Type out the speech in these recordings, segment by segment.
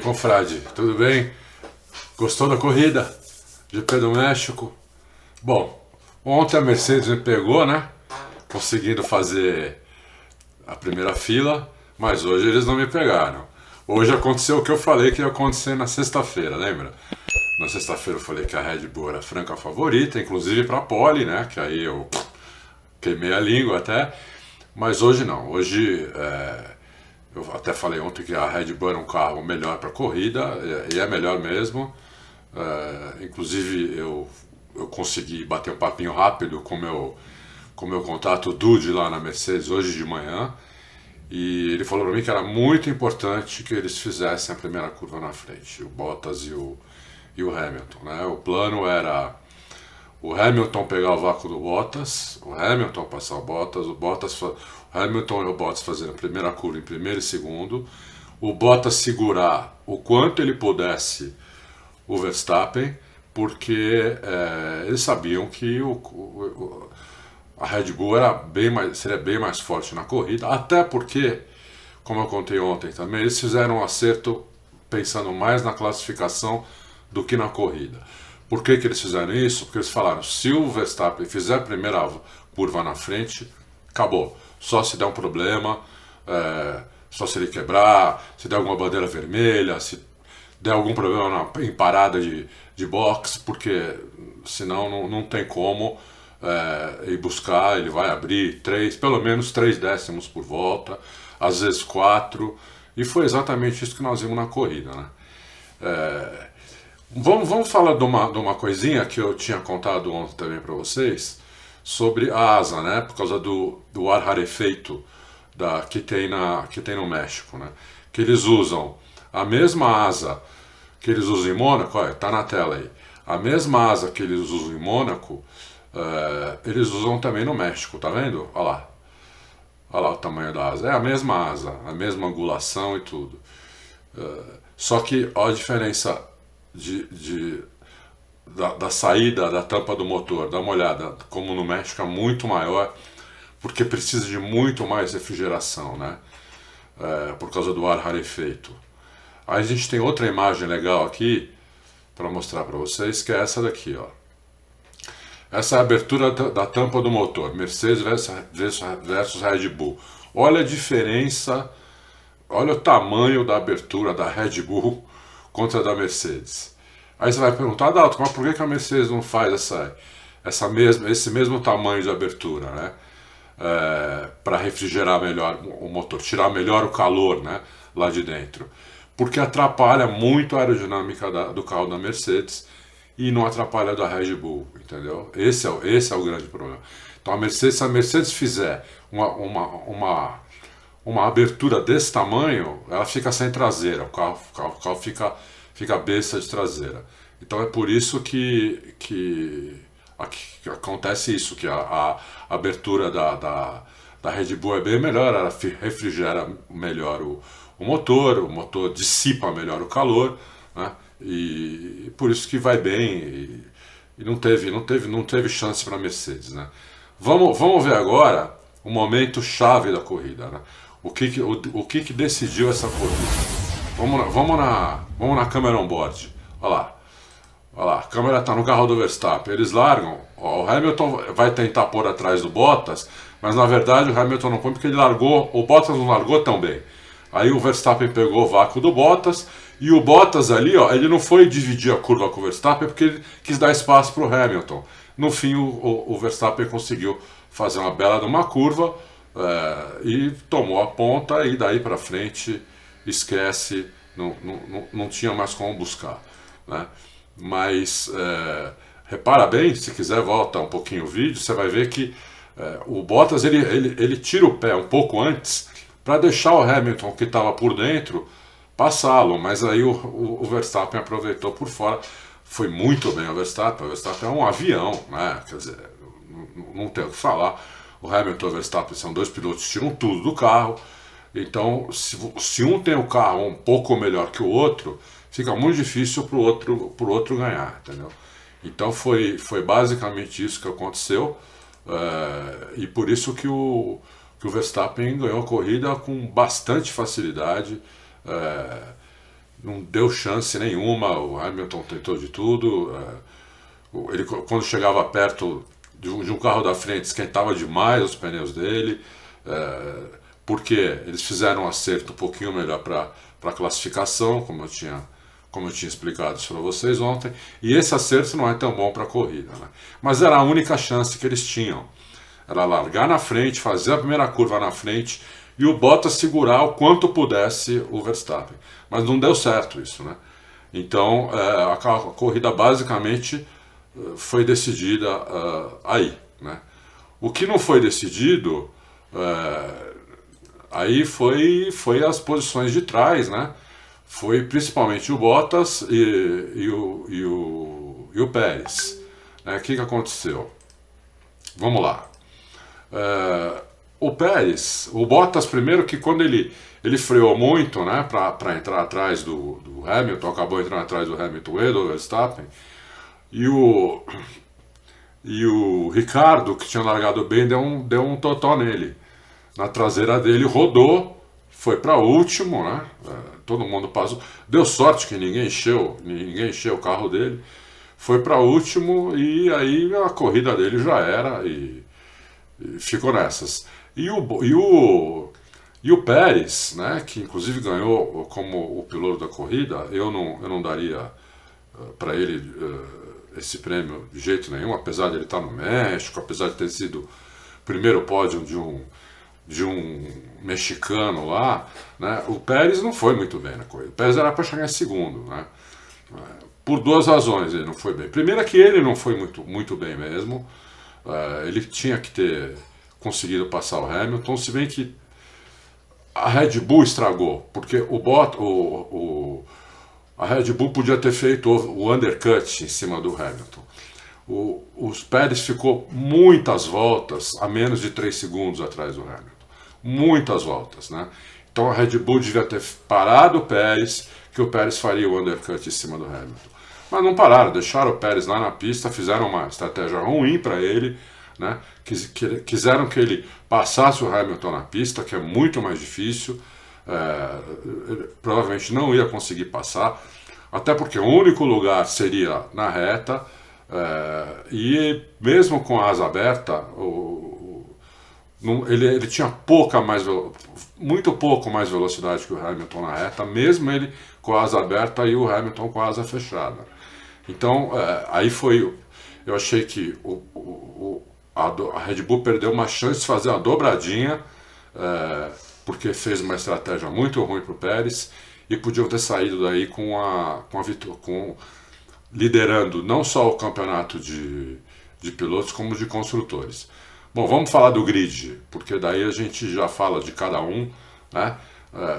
confrade, tudo bem? Gostou da corrida? GP do México? Bom, ontem a Mercedes me pegou, né? Conseguindo fazer a primeira fila, mas hoje eles não me pegaram. Hoje aconteceu o que eu falei que ia acontecer na sexta-feira, lembra? Na sexta-feira eu falei que a Red Bull era a franca favorita, inclusive para pole, né? Que aí eu queimei a língua até. Mas hoje não. Hoje eu até falei ontem que a Red Bull era um carro melhor para corrida, e é melhor mesmo. Inclusive eu consegui bater um papinho rápido com meu contato Dude lá na Mercedes hoje de manhã. E ele falou para mim que era muito importante que eles fizessem a primeira curva na frente, o Bottas e o Hamilton, né? O plano era o Hamilton pegar o vácuo do Bottas, o Hamilton passar o Hamilton e o Bottas fazendo a primeira curva em primeiro e segundo, o Bottas segurar o quanto ele pudesse o Verstappen, porque eles sabiam que a Red Bull seria bem mais forte na corrida, até porque, como eu contei ontem também, eles fizeram um acerto pensando mais na classificação do que na corrida. Por que eles fizeram isso? Porque eles falaram, se o Verstappen fizer a primeira curva na frente, acabou. Só se der um problema, só se ele quebrar, se der alguma bandeira vermelha, se der algum problema em parada de box, porque senão não tem como ir buscar, ele vai abrir pelo menos 3 décimos por volta, às vezes 4, e foi exatamente isso que nós vimos na corrida, né? Vamos falar de uma coisinha que eu tinha contado ontem também para vocês, sobre a asa, né? Por causa do ar rarefeito que tem no México, né? Que eles usam a mesma asa que eles usam em Mônaco, olha, tá na tela aí. A mesma asa que eles usam em Mônaco, eles usam também no México, tá vendo? Olha lá. Olha lá o tamanho da asa. É a mesma asa, a mesma angulação e tudo. Só que olha a diferença da saída da tampa do motor. Dá uma olhada, como no México é muito maior, porque precisa de muito mais refrigeração, né? Por causa do ar rarefeito. Aí a gente tem outra imagem legal aqui para mostrar para vocês, que é essa daqui, ó. Essa é a abertura da tampa do motor, Mercedes versus Red Bull. Olha a diferença, olha o tamanho da abertura da Red Bull contra a da Mercedes. Aí você vai perguntar, Adalto, mas por que a Mercedes não faz esse mesmo tamanho de abertura, né? Para refrigerar melhor o motor, tirar melhor o calor, né, lá de dentro. Porque atrapalha muito a aerodinâmica do carro da Mercedes e não atrapalha da Red Bull, entendeu? Esse é o grande problema. Então se a Mercedes fizer uma abertura desse tamanho, ela fica sem traseira, o carro fica besta de traseira. Então é por isso que acontece isso, que a abertura da Red Bull é bem melhor, ela refrigera melhor o motor dissipa melhor o calor, né? E por isso que vai bem e não teve chance para a Mercedes, né? Vamos ver agora o momento chave da corrida, né? O que decidiu essa corrida. Vamos na câmera on-board. Olha lá, a câmera está no carro do Verstappen. Eles largam, o Hamilton vai tentar pôr atrás do Bottas, mas na verdade o Hamilton não põe porque o Bottas não largou tão bem. Aí o Verstappen pegou o vácuo do Bottas, e o Bottas ali, ó, ele não foi dividir a curva com o Verstappen porque ele quis dar espaço para o Hamilton. No fim o Verstappen conseguiu fazer uma bela de uma curva e tomou a ponta, e daí para frente esquece, não tinha mais como buscar, né? Mas repara bem, se quiser volta um pouquinho o vídeo, você vai ver que o Bottas ele tira o pé um pouco antes para deixar o Hamilton, que estava por dentro, passá-lo, mas aí o Verstappen aproveitou por fora. Foi muito bem o Verstappen é um avião, né? Quer dizer, não tem o que falar. O Hamilton e o Verstappen são dois pilotos que tiram tudo do carro. Então, se um tem o carro um pouco melhor que o outro, fica muito difícil pro outro ganhar, entendeu? Então foi basicamente isso que aconteceu, e por isso que o Verstappen ganhou a corrida com bastante facilidade, não deu chance nenhuma, o Hamilton tentou de tudo, ele quando chegava perto de um carro da frente esquentava demais os pneus dele, porque eles fizeram um acerto um pouquinho melhor para a classificação, como eu tinha explicado isso para vocês ontem, e esse acerto não é tão bom para a corrida, né? Mas era a única chance que eles tinham, era largar na frente, fazer a primeira curva na frente e o Bottas segurar o quanto pudesse o Verstappen. Mas não deu certo isso, né? Então a corrida basicamente foi decidida aí, né? O que não foi decidido aí foi as posições de trás, né? Foi principalmente o Bottas e o Pérez. O que aconteceu? Vamos lá. O Pérez, o Bottas primeiro que quando ele freou muito, né, para entrar atrás do Hamilton, acabou entrando atrás do Hamilton e do Verstappen, e o Ricardo, que tinha largado bem, deu um totó nele. Na traseira dele, rodou, foi para último, né? Todo mundo passou. Deu sorte que ninguém encheu o carro dele. Foi para último e aí a corrida dele já era e ficou nessas. E o Pérez, né, que inclusive ganhou como o piloto da corrida, eu não daria para ele esse prêmio de jeito nenhum, apesar de ele estar no México, apesar de ter sido o primeiro pódio de um mexicano lá, né? O Pérez não foi muito bem na corrida. O Pérez era para chegar em segundo, né? Por duas razões ele não foi bem. Primeiro é que ele não foi muito bem mesmo. Ele tinha que ter conseguido passar o Hamilton, se bem que a Red Bull estragou, porque a Red Bull podia ter feito o undercut em cima do Hamilton. O Pérez ficou muitas voltas a menos de 3 segundos atrás do Hamilton. Muitas voltas, né? Então a Red Bull devia ter parado o Pérez, que o Pérez faria o undercut em cima do Hamilton. Mas não pararam, deixaram o Pérez lá na pista, fizeram uma estratégia ruim para ele, né? Quiseram que ele passasse o Hamilton na pista, que é muito mais difícil, provavelmente não ia conseguir passar, até porque o único lugar seria na reta, e mesmo com a asa aberta, ele tinha muito pouco mais velocidade que o Hamilton na reta, mesmo ele com a asa aberta e o Hamilton com a asa fechada. Então, aí eu achei que a Red Bull perdeu uma chance de fazer uma dobradinha, porque fez uma estratégia muito ruim para o Pérez, e podiam ter saído daí com liderando não só o campeonato de pilotos, como de construtores. Bom, vamos falar do grid, porque daí a gente já fala de cada um, né?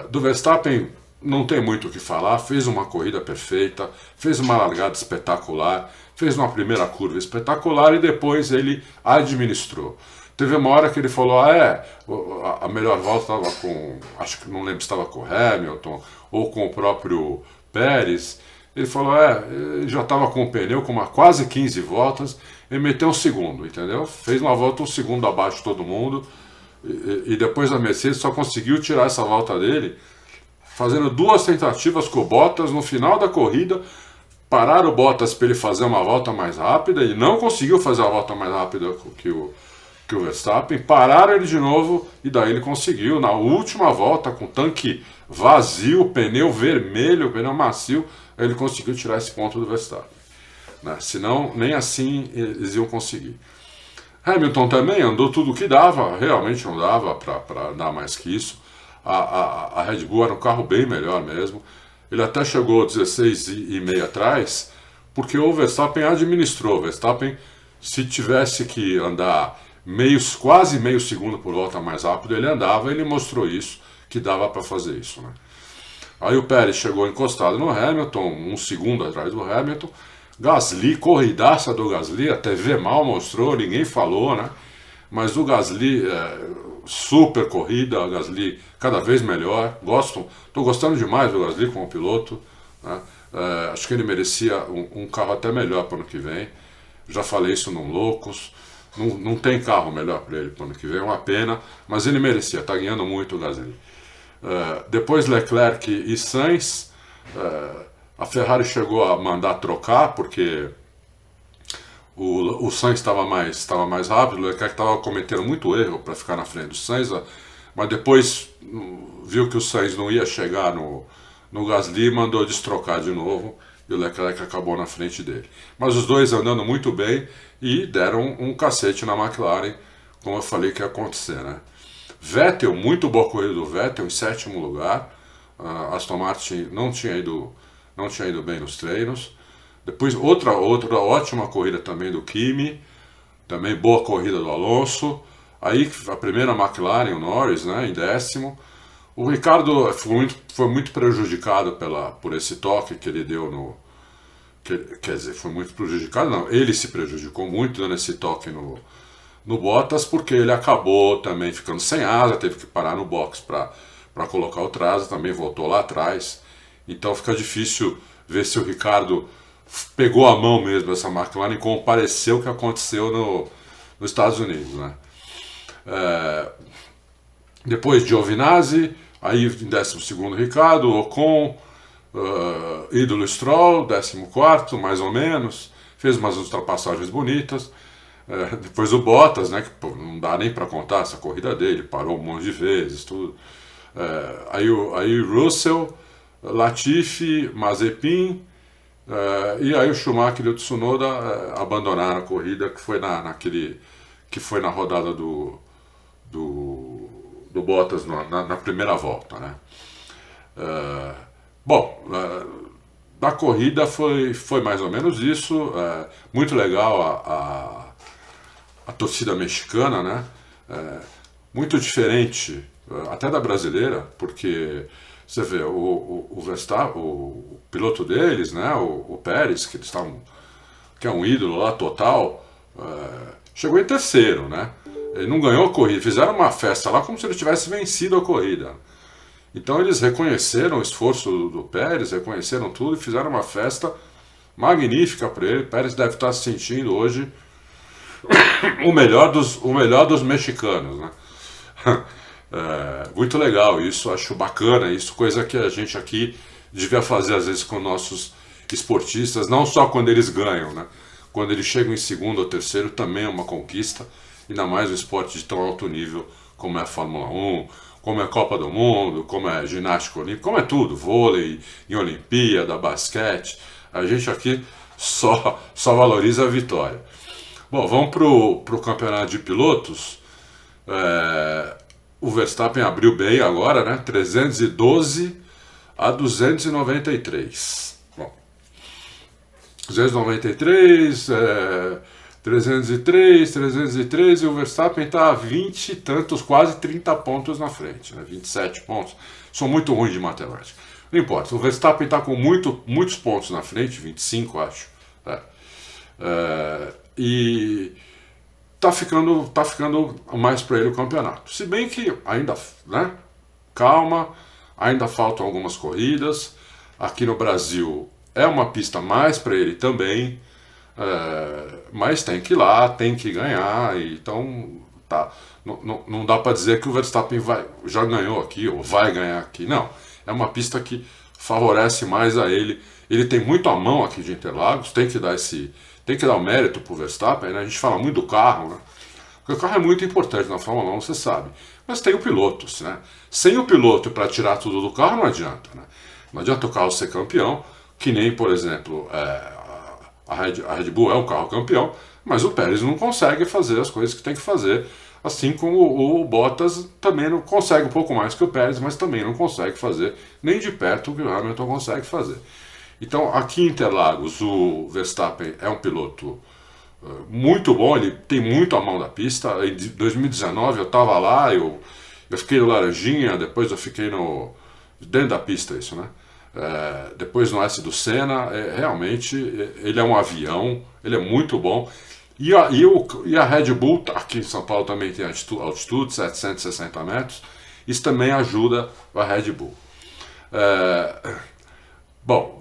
Do Verstappen não tem muito o que falar, fez uma corrida perfeita, fez uma largada espetacular, fez uma primeira curva espetacular e depois ele administrou. Teve uma hora que ele falou, a melhor volta estava com, acho que não lembro se estava com o Hamilton ou com o próprio Pérez. Ele falou, ele já estava com o pneu com quase 15 voltas, ele meteu um segundo, entendeu? Fez uma volta um segundo abaixo de todo mundo, e depois a Mercedes só conseguiu tirar essa volta dele, fazendo 2 tentativas com o Bottas no final da corrida, pararam o Bottas para ele fazer uma volta mais rápida, ele não conseguiu fazer a volta mais rápida que o Verstappen, pararam ele de novo, e daí ele conseguiu, na última volta, com o tanque vazio, pneu vermelho, pneu macio, ele conseguiu tirar esse ponto do Verstappen, né? Senão nem assim eles iam conseguir. Hamilton também andou tudo o que dava, realmente não dava para andar mais que isso. A Red Bull era um carro bem melhor mesmo, ele até chegou 16,5 atrás, porque o Verstappen administrou. O Verstappen, se tivesse que andar quase meio segundo por volta mais rápido, ele andava, ele mostrou isso, que dava para fazer isso, né? Aí o Pérez chegou encostado no Hamilton, 1 segundo atrás do Hamilton. Gasly, corridaça do Gasly, a TV mal mostrou, ninguém falou, né? Mas o Gasly, super corrida, o Gasly cada vez melhor. Estou gostando demais do Gasly como piloto, né? Acho que ele merecia um carro até melhor para o ano que vem. Já falei isso no Loucos. Não tem carro melhor para ele para o ano que vem, é uma pena, mas ele merecia, está ganhando muito o Gasly. Depois Leclerc e Sainz, A Ferrari chegou a mandar trocar porque o Sainz estava mais rápido, o Leclerc estava cometendo muito erro para ficar na frente do Sainz, mas depois viu que o Sainz não ia chegar no Gasly, mandou destrocar de novo e o Leclerc acabou na frente dele. Mas os dois andando muito bem e deram um cacete na McLaren, como eu falei que ia acontecer, né? Vettel, muito boa corrida do Vettel, em 7º lugar. Aston Martin não tinha ido bem nos treinos. Depois outra ótima corrida também do Kimi, também boa corrida do Alonso. Aí a primeira McLaren, o Norris, né, em 10º. O Ricardo foi muito prejudicado por esse toque que ele deu no... Quer dizer, foi muito prejudicado, não. Ele se prejudicou muito dando esse toque no Bottas, porque ele acabou também ficando sem asa, teve que parar no box para colocar o asa, também voltou lá atrás. Então fica difícil ver se o Ricardo pegou a mão mesmo essa McLaren, como pareceu que aconteceu nos Estados Unidos, né? Depois Giovinazzi, aí em 12º Ricardo, Ocon, ídolo Stroll, 14º mais ou menos, fez umas ultrapassagens bonitas. Depois o Bottas, né, que pô, não dá nem para contar essa corrida dele, parou um monte de vezes, tudo. Aí Russell, Latifi, Mazepin, e aí o Schumacher e o Tsunoda abandonaram a corrida, que foi na rodada do Bottas na primeira volta, né? Da corrida foi mais ou menos isso. Muito legal a torcida mexicana, né? Muito diferente até da brasileira, porque você vê o Verstappen, o piloto deles, né? O Pérez, que é um ídolo lá total, chegou em 3º, né? Ele não ganhou a corrida, fizeram uma festa lá como se ele tivesse vencido a corrida. Então eles reconheceram o esforço do Pérez, reconheceram tudo e fizeram uma festa magnífica para ele. O Pérez deve estar se sentindo hoje o melhor dos mexicanos, né? Muito legal isso, acho bacana isso, coisa que a gente aqui devia fazer às vezes com nossos esportistas, não só quando eles ganham, né? Quando eles chegam em 2º ou 3º também é uma conquista, ainda mais um esporte de tão alto nível como é a Fórmula 1, como é a Copa do Mundo, como é a ginástica olímpica, como é tudo, vôlei, em Olimpíada, basquete. A gente aqui só valoriza a vitória. Bom, vamos pro campeonato de pilotos. O Verstappen abriu bem agora, né? 312 a 293. Bom, 293, 303 e o Verstappen está a 20 e tantos, quase 30 pontos na frente, né? 27 pontos. Sou muito ruim de matemática. Não importa, o Verstappen está com muitos pontos na frente, 25 acho. E tá ficando mais para ele o campeonato. Se bem que ainda, né? Calma, ainda faltam algumas corridas. Aqui no Brasil é uma pista mais para ele também. Mas tem que ir lá, tem que ganhar, então tá. Não dá para dizer que o Verstappen já ganhou aqui ou vai ganhar aqui, não. É uma pista que favorece mais a ele. Ele tem muito a mão aqui de Interlagos, tem que dar o mérito pro Verstappen, né? A gente fala muito do carro, né? Porque o carro é muito importante na Fórmula 1, você sabe. Mas tem o piloto, né? Sem o piloto para tirar tudo do carro não adianta, né? Não adianta o carro ser campeão, que nem, por exemplo, a Red Bull é um carro campeão, mas o Pérez não consegue fazer as coisas que tem que fazer, assim como o Bottas também não consegue um pouco mais que o Pérez, mas também não consegue fazer nem de perto o que o Hamilton consegue fazer. Então, aqui em Interlagos, o Verstappen é um piloto muito bom, ele tem muito a mão da pista. Em 2019 eu estava lá, eu fiquei no Laranjinha, depois eu fiquei dentro da pista, isso, né? Depois no S do Senna, realmente ele é um avião, ele é muito bom. E a Red Bull, aqui em São Paulo também tem altitude, 760 metros, isso também ajuda a Red Bull. Bom,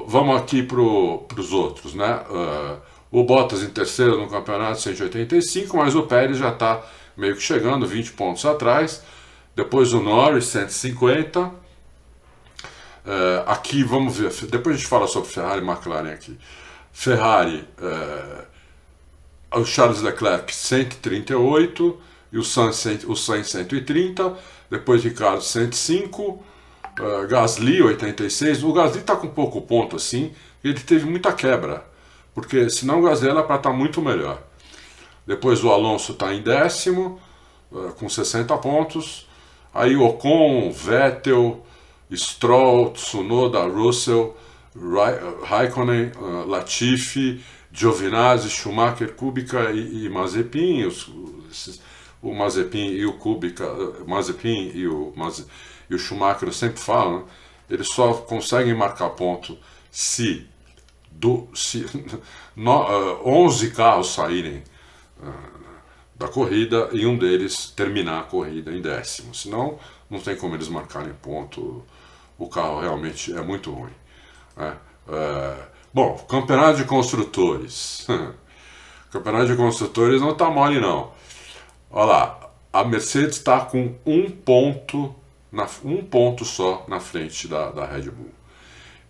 vamos aqui para os outros, né? O Bottas em 3º no campeonato, 185, mas o Pérez já está meio que chegando, 20 pontos atrás. Depois o Norris, 150. Aqui vamos ver, depois a gente fala sobre Ferrari e McLaren aqui. Ferrari, o Charles Leclerc 138 e o Sainz 130, depois Ricardo 105, Gasly 86. O Gasly está com pouco ponto assim, ele teve muita quebra, porque senão o Gasly era para estar muito melhor. Depois o Alonso está em 10º, com 60 pontos. Aí Ocon, Vettel, Stroll, Tsunoda, Russell, Raikkonen, Latifi, Giovinazzi, Schumacher, Kubica e Mazepin. O Mazepin e o Kubica, Mazepin e o Schumacher, eu sempre falo, né? Eles só conseguem marcar ponto se 11 carros saírem da corrida e um deles terminar a corrida em 10º. Senão não tem como eles marcarem ponto. O carro realmente é muito ruim. Bom, campeonato de construtores. Campeonato de construtores não tá mole não. Olha lá, a Mercedes está com um ponto só na frente da Red Bull.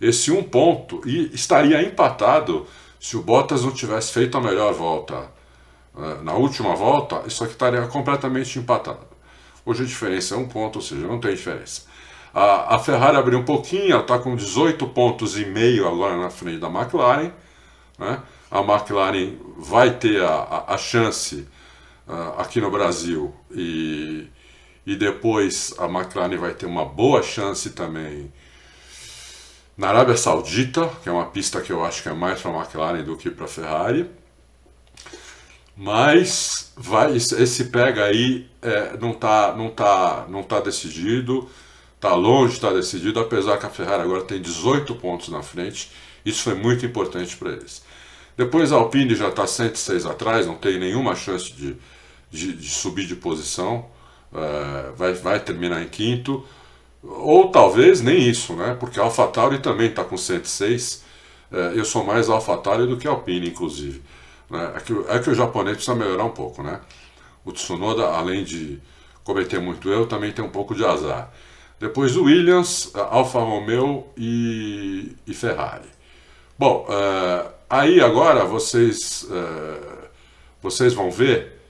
Esse um ponto estaria empatado se o Bottas não tivesse feito a melhor volta. Na última volta, isso aqui estaria completamente empatado. Hoje a diferença é um ponto, ou seja, não tem diferença. A Ferrari abriu um pouquinho, ela está com 18,5 pontos agora na frente da McLaren. Né? A McLaren vai ter a chance aqui no Brasil e depois a McLaren vai ter uma boa chance também na Arábia Saudita, que é uma pista que eu acho que é mais para a McLaren do que para a Ferrari. Mas esse pega aí não tá decidido, tá longe de estar decidido, apesar que a Ferrari agora tem 18 pontos na frente. Isso foi muito importante para eles. Depois a Alpine já está 106 atrás, não tem nenhuma chance de subir de posição, vai terminar em quinto, ou talvez nem isso, né? Porque a AlphaTauri também está com 106. Eu sou mais AlphaTauri do que a Alpine, inclusive. É que o japonês precisa melhorar um pouco, né? O Tsunoda, além de cometer muito erro, também tem um pouco de azar. Depois o Williams, Alfa Romeo e Ferrari. Bom, aí agora vocês vão ver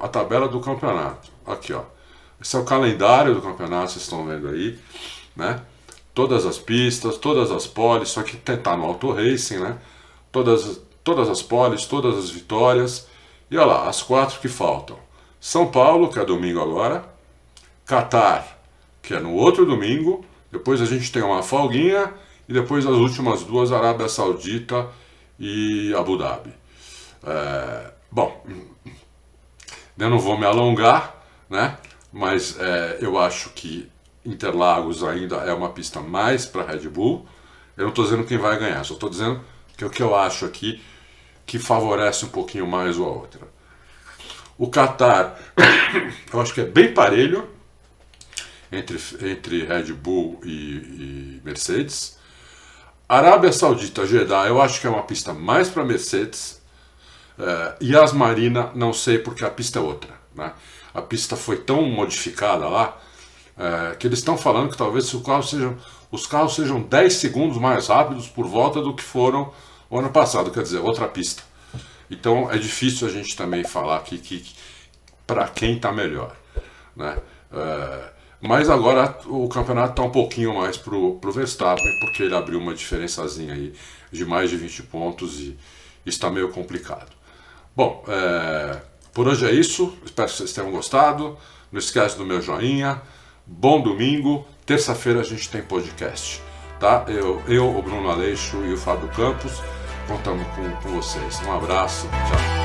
a tabela do campeonato. Aqui, ó. Esse é o calendário do campeonato, vocês estão vendo aí, né? Todas as pistas, todas as poles, só que tá no Auto Racing, né? Todas as poles, todas as vitórias. E olha lá, as 4 que faltam. São Paulo, que é domingo agora. Qatar, que é no outro domingo. Depois a gente tem uma folguinha. E depois as últimas 2, Arábia Saudita e Abu Dhabi. Bom, eu não vou me alongar, né? Mas eu acho que Interlagos ainda é uma pista mais para Red Bull. Eu não estou dizendo quem vai ganhar, só estou dizendo que é o que eu acho aqui que favorece um pouquinho mais uma outra. O Qatar, eu acho que é bem parelho entre Red Bull e Mercedes. Arábia Saudita, Jeddah, eu acho que é uma pista mais para Mercedes. Yas Marina, não sei porque a pista é outra, né? A pista foi tão modificada lá que eles estão falando que talvez os carros sejam 10 segundos mais rápidos por volta do que foram o ano passado, quer dizer, outra pista. Então é difícil a gente também falar aqui que para quem está melhor, né? Mas agora o campeonato está um pouquinho mais pro Verstappen, porque ele abriu uma diferençazinha aí de mais de 20 pontos e está meio complicado. Bom, por hoje é isso, espero que vocês tenham gostado. Não esquece do meu joinha. Bom domingo, terça-feira a gente tem podcast, tá? Eu, o Bruno Aleixo e o Fábio Campos contamos com vocês. Um abraço, tchau.